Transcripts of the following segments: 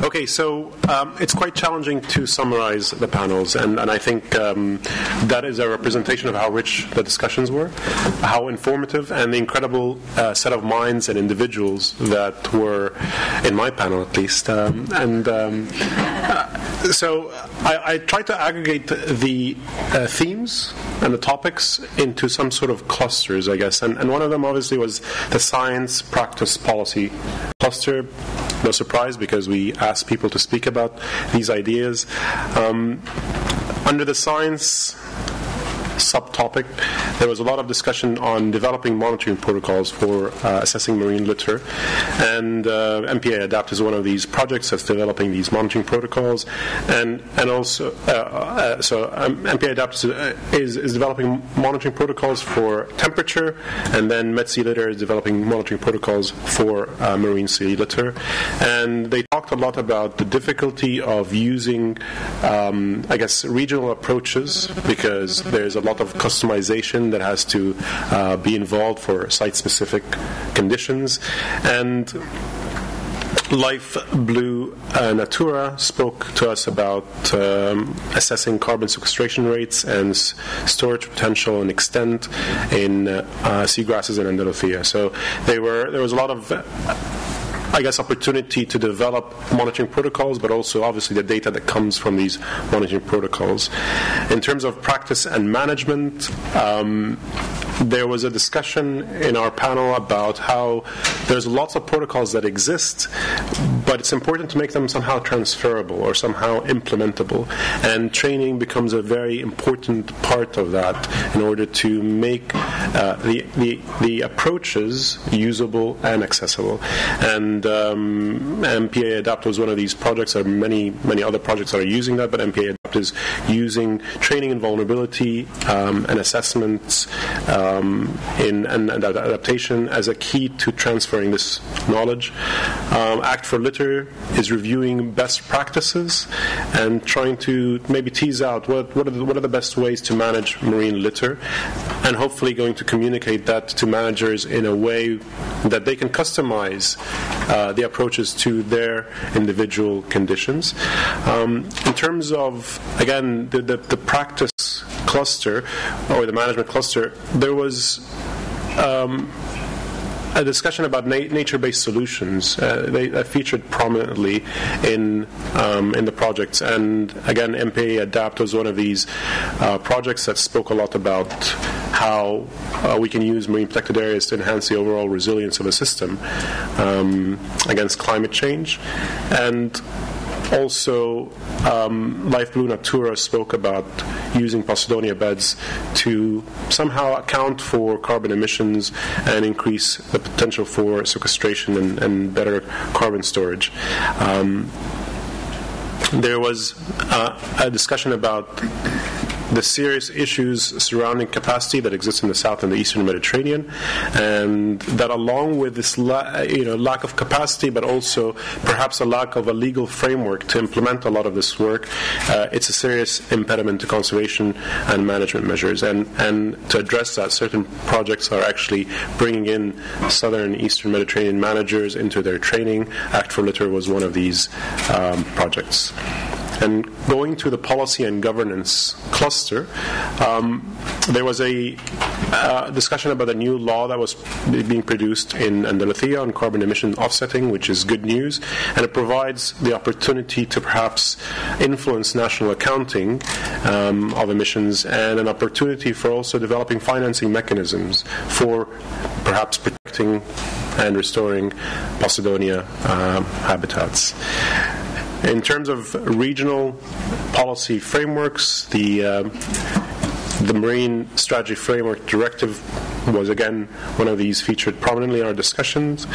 Okay, so it's quite challenging to summarize the panels, and I think that is a representation of how rich the discussions were, how informative, and the incredible set of minds and individuals that were in my panel, at least. So I tried to aggregate the themes and the topics into some sort of clusters, I guess, and one of them obviously was the science, practice, policy cluster. No surprise, because we asked people to speak about these ideas. Under the science subtopic, there was a lot of discussion on developing monitoring protocols for assessing marine litter, and MPA-ADAPT is one of these projects that's developing these monitoring protocols, and also MPA-ADAPT is developing monitoring protocols for temperature, and then MED sea litter is developing monitoring protocols for marine sea litter, and they talked a lot about the difficulty of using, I guess, regional approaches, because there's a lot of customization that has to be involved for site-specific conditions. And Life Blue Natura spoke to us about assessing carbon sequestration rates and storage potential and extent in seagrasses in Andalusia. So there was a lot of I guess, opportunity to develop monitoring protocols, but also obviously the data that comes from these monitoring protocols. In terms of practice and management, there was a discussion in our panel about how there's lots of protocols that exist, but it's important to make them somehow transferable or somehow implementable. And training becomes a very important part of that in order to make the approaches usable and accessible. And MPA-ADAPT was one of these projects. There are many other projects that are using that, but MPA-ADAPT is using training and vulnerability and assessments and adaptation as a key to transferring this knowledge. Act for Litter is reviewing best practices and trying to maybe tease out what are the best ways to manage marine litter, and hopefully going to communicate that to managers in a way that they can customize the approaches to their individual conditions. In terms of, again, the practice cluster or the management cluster, there was a discussion about nature-based solutions. They featured prominently in the projects, and again, MPA-ADAPT was one of these projects that spoke a lot about how we can use marine protected areas to enhance the overall resilience of a system against climate change. And also, Life Blue Natura spoke about using Posidonia beds to somehow account for carbon emissions and increase the potential for sequestration and better carbon storage. There was a discussion about the serious issues surrounding capacity that exists in the South and the Eastern Mediterranean, and that along with this lack of capacity, but also perhaps a lack of a legal framework to implement a lot of this work, it's a serious impediment to conservation and management measures. And to address that, certain projects are actually bringing in Southern and Eastern Mediterranean managers into their training. Act for Litter was one of these projects. And going to the policy and governance cluster, there was a discussion about a new law that was being produced in Andalusia on carbon emission offsetting, which is good news, and it provides the opportunity to perhaps influence national accounting of emissions, and an opportunity for also developing financing mechanisms for perhaps protecting and restoring Posidonia habitats. In terms of regional policy frameworks, the Marine Strategy Framework Directive was again one of these featured prominently in our discussions.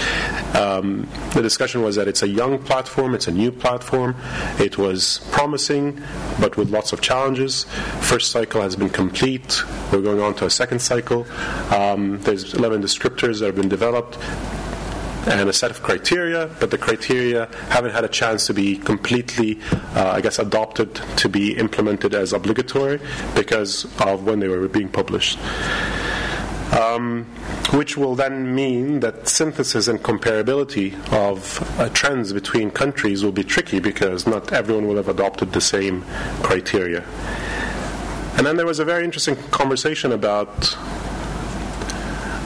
The discussion was that it's a young platform, it's a new platform. It was promising, but with lots of challenges. First cycle has been complete. We're going on to a second cycle. There's 11 descriptors that have been developed and a set of criteria, but the criteria haven't had a chance to be completely, adopted to be implemented as obligatory because of when they were being published. which will then mean that synthesis and comparability of trends between countries will be tricky because not everyone will have adopted the same criteria. And then there was a very interesting conversation about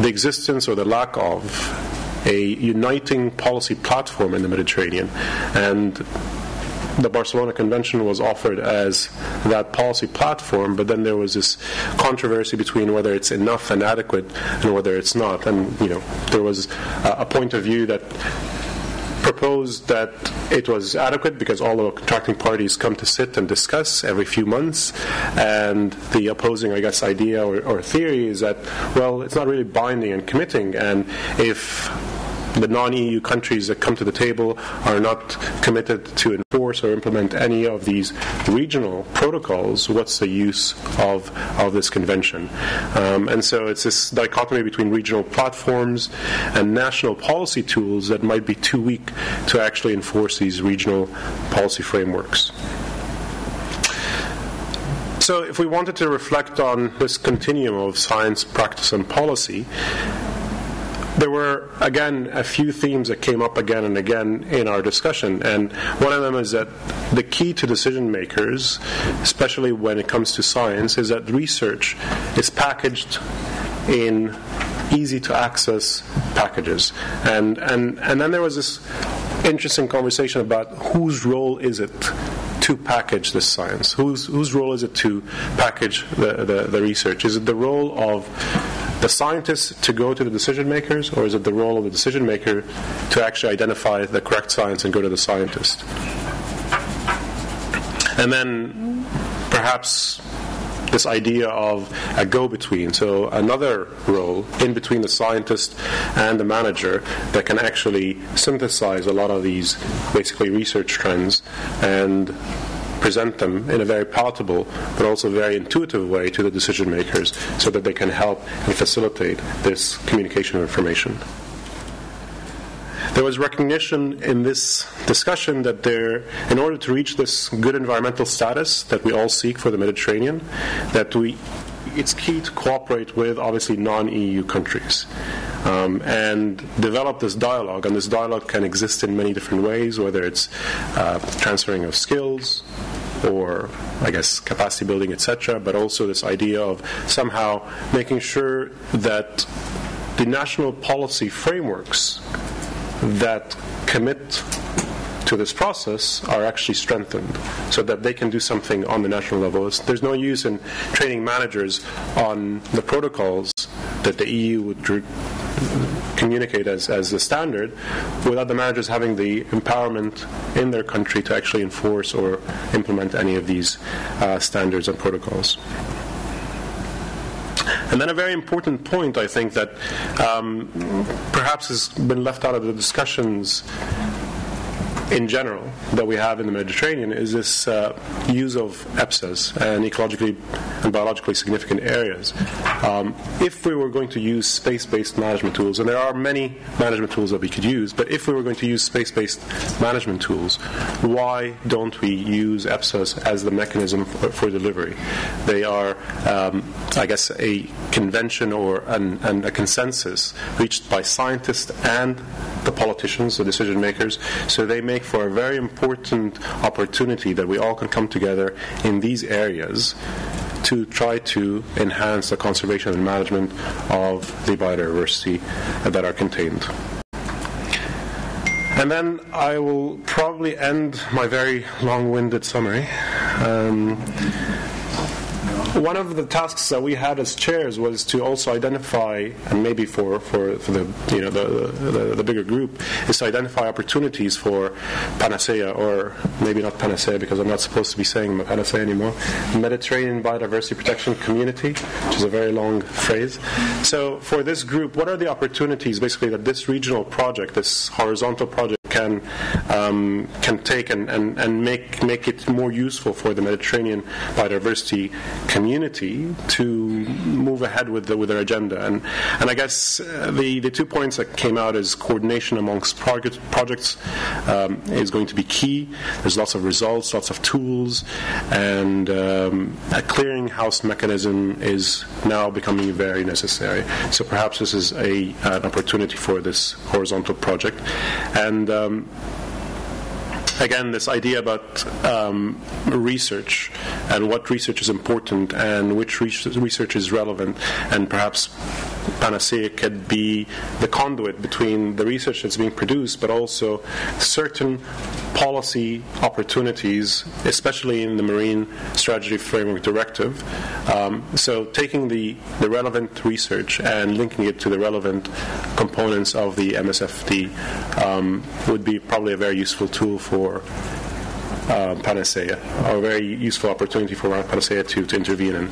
the existence or the lack of a uniting policy platform in the Mediterranean. And the Barcelona Convention was offered as that policy platform, but then there was this controversy between whether it's enough and adequate and whether it's not. And, there was a point of view that proposed that it was adequate because all the contracting parties come to sit and discuss every few months, and the opposing, idea or theory is that, well, it's not really binding and committing, and if the non-EU countries that come to the table are not committed to enforce or implement any of these regional protocols, what's the use of this convention? And so it's this dichotomy between regional platforms and national policy tools that might be too weak to actually enforce these regional policy frameworks. So if we wanted to reflect on this continuum of science, practice, and policy, there were, again, a few themes that came up again and again in our discussion. And one of them is that the key to decision makers, especially when it comes to science, is that research is packaged in easy-to-access packages. And then there was this interesting conversation about whose role is it to package this science? Whose role is it to package the research? Is it the role of the scientists to go to the decision makers, or is it the role of the decision maker to actually identify the correct science and go to the scientist? And then perhaps this idea of a go-between, so another role in between the scientist and the manager that can actually synthesize a lot of these basically research trends and present them in a very palatable but also very intuitive way to the decision makers so that they can help and facilitate this communication of information. There was recognition in this discussion that in order to reach this good environmental status that we all seek for the Mediterranean, that it's key to cooperate with, obviously, non-EU countries and develop this dialogue. And this dialogue can exist in many different ways, whether it's transferring of skills or, capacity building, etc., but also this idea of somehow making sure that the national policy frameworks that commit to this process are actually strengthened so that they can do something on the national level. There's no use in training managers on the protocols that the EU would communicate as the standard without the managers having the empowerment in their country to actually enforce or implement any of these standards and protocols. And then a very important point, I think, that perhaps has been left out of the discussions in general that we have in the Mediterranean is this use of EPSAs and ecologically and biologically significant areas. If we were going to use space-based management tools, and there are many management tools that we could use, but if we were going to use space-based management tools, why don't we use EPSAs as the mechanism for delivery? They are, a convention or a consensus reached by scientists and the politicians, the decision makers, so they make for a very important opportunity that we all can come together in these areas to try to enhance the conservation and management of the biodiversity that are contained. And then I will probably end my very long-winded summary. One of the tasks that we had as chairs was to also identify, and maybe for the bigger group, is to identify opportunities for PANACeA, or maybe not PANACeA because I'm not supposed to be saying PANACeA anymore, Mediterranean Biodiversity Protection Community, which is a very long phrase. So for this group, what are the opportunities basically that this regional project, this horizontal project can take and make it more useful for the Mediterranean biodiversity community to move ahead with their agenda. And I guess the 2 points that came out is coordination amongst projects is going to be key. There's lots of results, lots of tools, and a clearinghouse mechanism is now becoming very necessary. So perhaps this is an opportunity for this horizontal project. And again, this idea about research and what research is important and which research is relevant, and perhaps PANACeA could be the conduit between the research that's being produced, but also certain policy opportunities, especially in the Marine Strategy Framework Directive. So taking the relevant research and linking it to the relevant components of the MSFD would be probably a very useful tool for PANACeA, or a very useful opportunity for PANACeA to intervene in.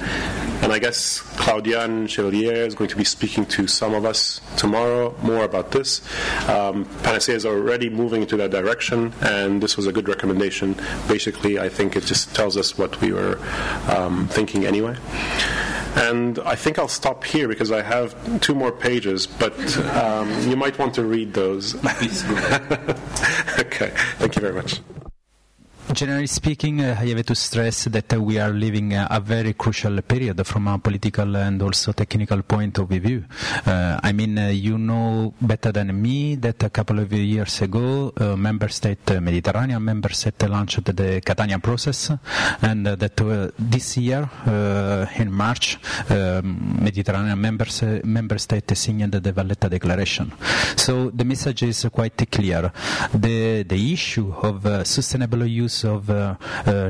And I guess Claudiane Chevalier is going to be speaking to some of us tomorrow more about this. PANACeA is already moving into that direction, and this was a good recommendation. Basically, I think it just tells us what we were thinking anyway. And I think I'll stop here because I have 2 more pages, but you might want to read those. Okay, thank you very much. Generally speaking, I have to stress that we are living a very crucial period from a political and also technical point of view. I mean, you know better than me that a couple of years ago, Mediterranean member state launched the Catania process, and that this year, in March, Mediterranean member state signed the Valletta Declaration. So the message is quite clear. The issue of sustainable use of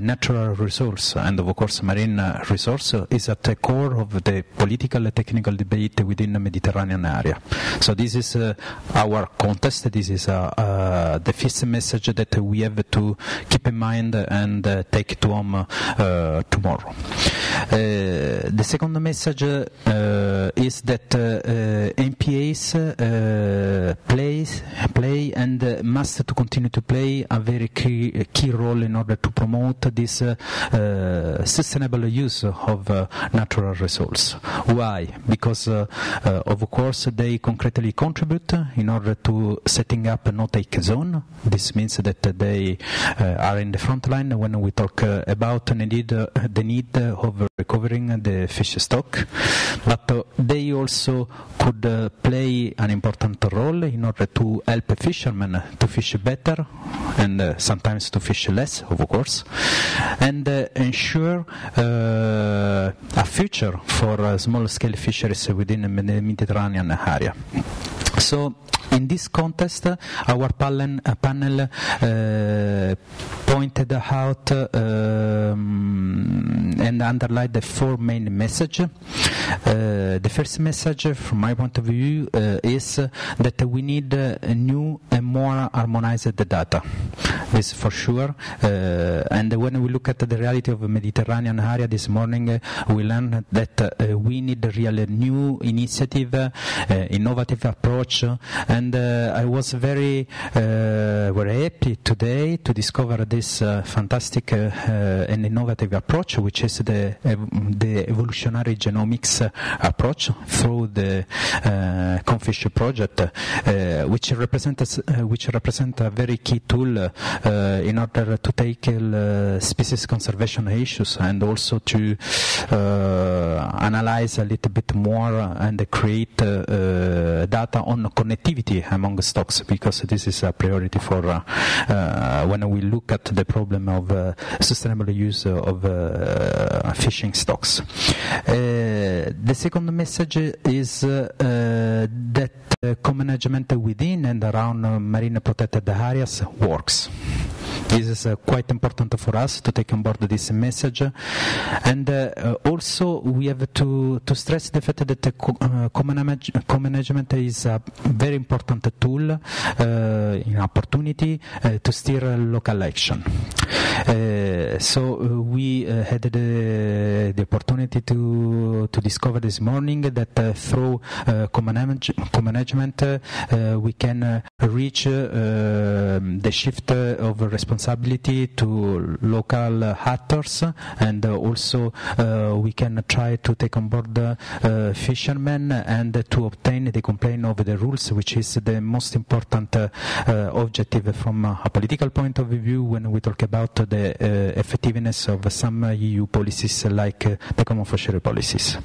natural resource and of course marine resource is at the core of the political and technical debate within the Mediterranean area. So this is our context. This is the first message that we have to keep in mind and take to home tomorrow. The second message is that MPAs play and must to continue to play a very key role in order to promote this sustainable use of natural resources. Why? Because of course they concretely contribute in order to setting up a no-take zone. This means that they are in the front line when we talk about the need of recovering the fish stock, but they also could play an important role in order to help fishermen to fish better and sometimes to fish less, of course, and ensure a future for small-scale fisheries within the Mediterranean area. So, in this context, our panel pointed out and underlined the 4 main messages. The first message, from my point of view, is that we need new and more harmonized data. This for sure. And when we look at the reality of the Mediterranean area this morning, we learned that we need a really new initiative, innovative approach, and I was very happy today to discover this fantastic and innovative approach, which is the evolutionary genomics approach through the Confish project, which represents a very key tool in order to tackle species conservation issues and also to analyze a little bit more and create data on connectivity among stocks, because this is a priority for when we look at the problem of sustainable use of fishing stocks. The second message is that co-management within and around marine protected areas works. This is quite important for us to take on board this message. And also we have to stress the fact that co-management is a very important tool, an opportunity to steer local action. So we had the opportunity to discover this morning that through co-management we can reach the shift of responsibility to local actors, and also we can try to take on board fishermen and to obtain the complaint of the rules, which is the most important objective from a political point of view when we talk about the effectiveness of some EU policies like the common fishery policies.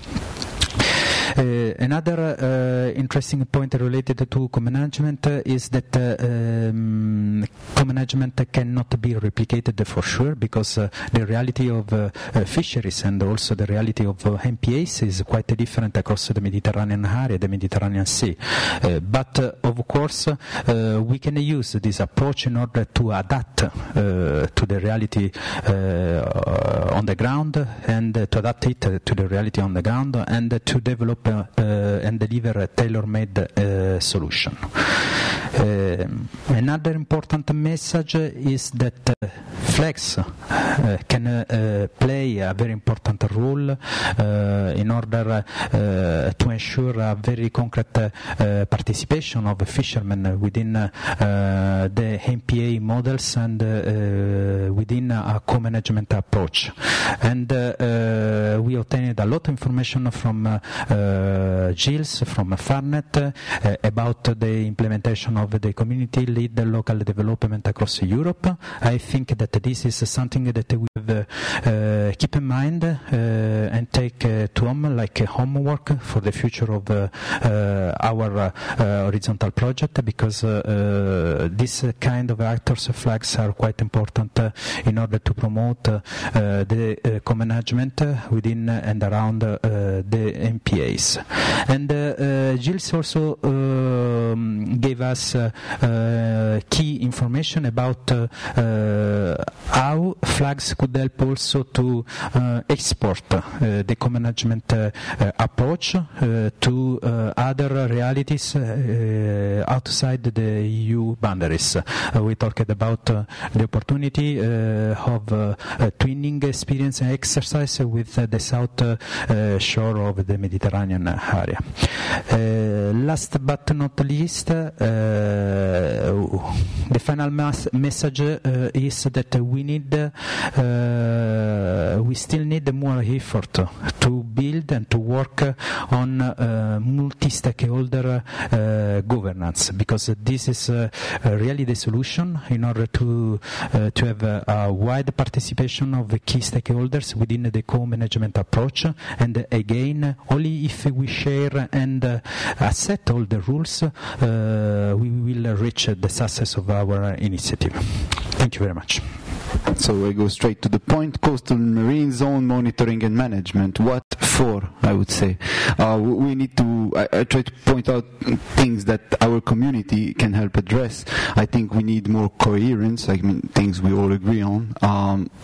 Another interesting point related to co-management is that co-management cannot be replicated for sure, because the reality of fisheries and also the reality of MPAs is quite different across the Mediterranean area, the Mediterranean Sea. But of course we can use this approach in order to adapt to the reality on the ground, and to adapt it to the reality on the ground, and to develop and deliver a tailor-made solution. Another important message is that flags can play a very important role in order to ensure a very concrete participation of fishermen within the MPA models and within a co-management approach. And we obtained a lot of information from Gilles, from Farnet, about the implementation of the community-led local development across Europe. I think that this is something that we keep in mind and take to home like homework for the future of our horizontal project, because this kind of actors' flags are quite important in order to promote the co-management within and around the MPAs. And Gilles also gave us key information about how flags could help also to export the co-management approach to other realities outside the EU boundaries. We talked about the opportunity of twinning experience and exercise with the south shore of the Mediterranean area. Last but not least, the final message is that we still need more effort to build and to work on multi-stakeholder governance, because this is really the solution in order to have a wide participation of key stakeholders within the co-management approach. And again, only if we share and accept all the rules, we will reach the success of our initiative. Thank you very much. So I go straight to the point. Coastal marine zone monitoring and management. What for, I would say. We need to, I try to point out things that our community can help address. I think we need more coherence, things we all agree on,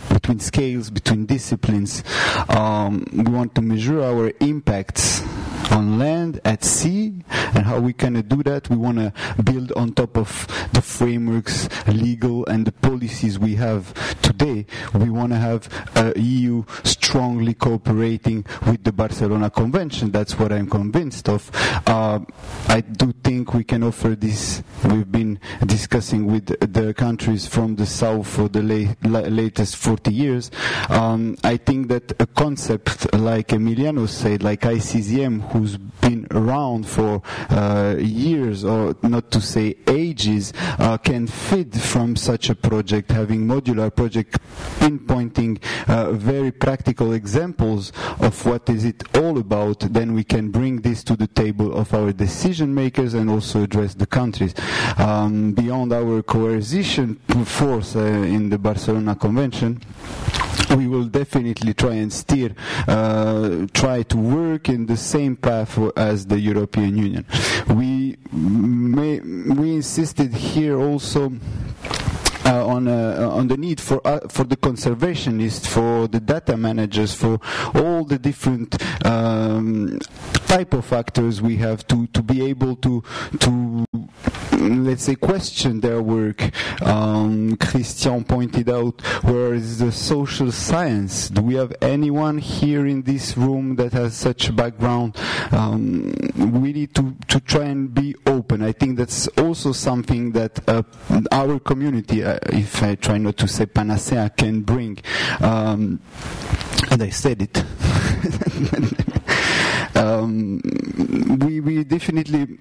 between scales, between disciplines. We want to measure our impacts on land, at sea, and how we can do that. We want to build on top of the frameworks, legal, and the policies we have today. We want to have EU strongly cooperating with the Barcelona Convention. That's what I'm convinced of. I do think we can offer this. We've been discussing with the countries from the south for the latest 40 years. I think that a concept like Emiliano said, like ICZM, who's been around for years, or not to say ages, can fit from such a project, having modular project pinpointing very practical examples of what is it all about. Then we can bring this to the table of our decision makers and also address the countries. Beyond our coercion force in the Barcelona Convention, we will definitely try and steer, try to work in the same path as the European Union. We insisted here also on the need for the conservationists, for the data managers, for all the different type of actors we have to be able to let's say question their work. Christian pointed out, where is the social science? Do we have anyone here in this room that has such a background? We need to try and be open. I think that's also something that our community, if I try not to say PANACeA, can bring. And I said it. We definitely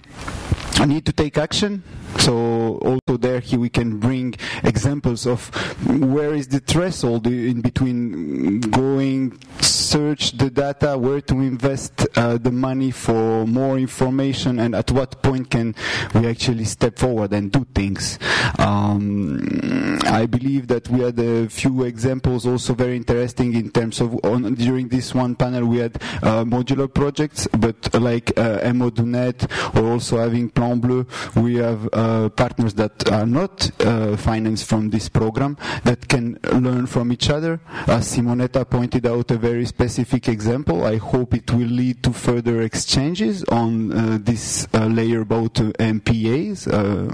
need to take action. So also here we can bring examples of where is the threshold in between going search the data, where to invest the money for more information, and at what point can we actually step forward and do things. I believe that we had a few examples also very interesting in terms of during this one panel we had modular projects, but like MODUNET or also having Plan Bleu, we have partners that are not financed from this program that can learn from each other. Simonetta pointed out a very specific example. I hope it will lead to further exchanges on this layer about MPAs.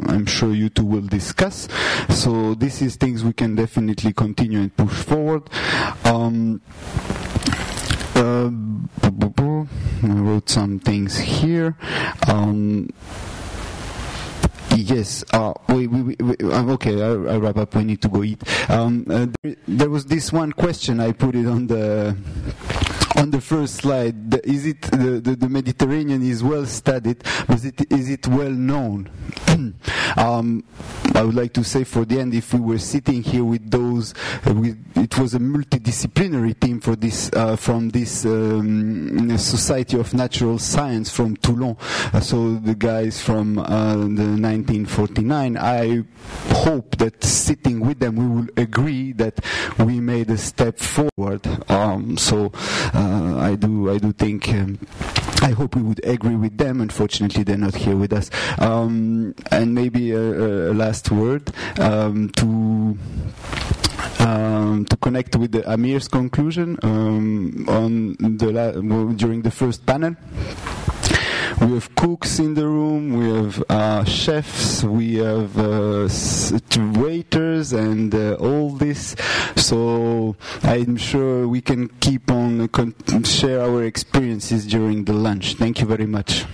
I'm sure you two will discuss. So this is things we can definitely continue and push forward. I wrote some things here. Yes. Okay. I'll wrap up. We need to go eat. There was this one question. I put it on the first slide. Is it the Mediterranean is well studied, but is it well known? I would like to say for the end, if we were sitting here with those, it was a multidisciplinary team for this from this Society of Natural Science from Toulon. So the guys from the 1949. I hope that sitting with them, we will agree that we made a step forward. I do think. I hope we would agree with them. Unfortunately, they're not here with us. And maybe a last word to connect with Amir's conclusion during the first panel. We have cooks in the room, we have chefs, we have waiters and all this. So I'm sure we can keep on share our experiences during the lunch. Thank you very much.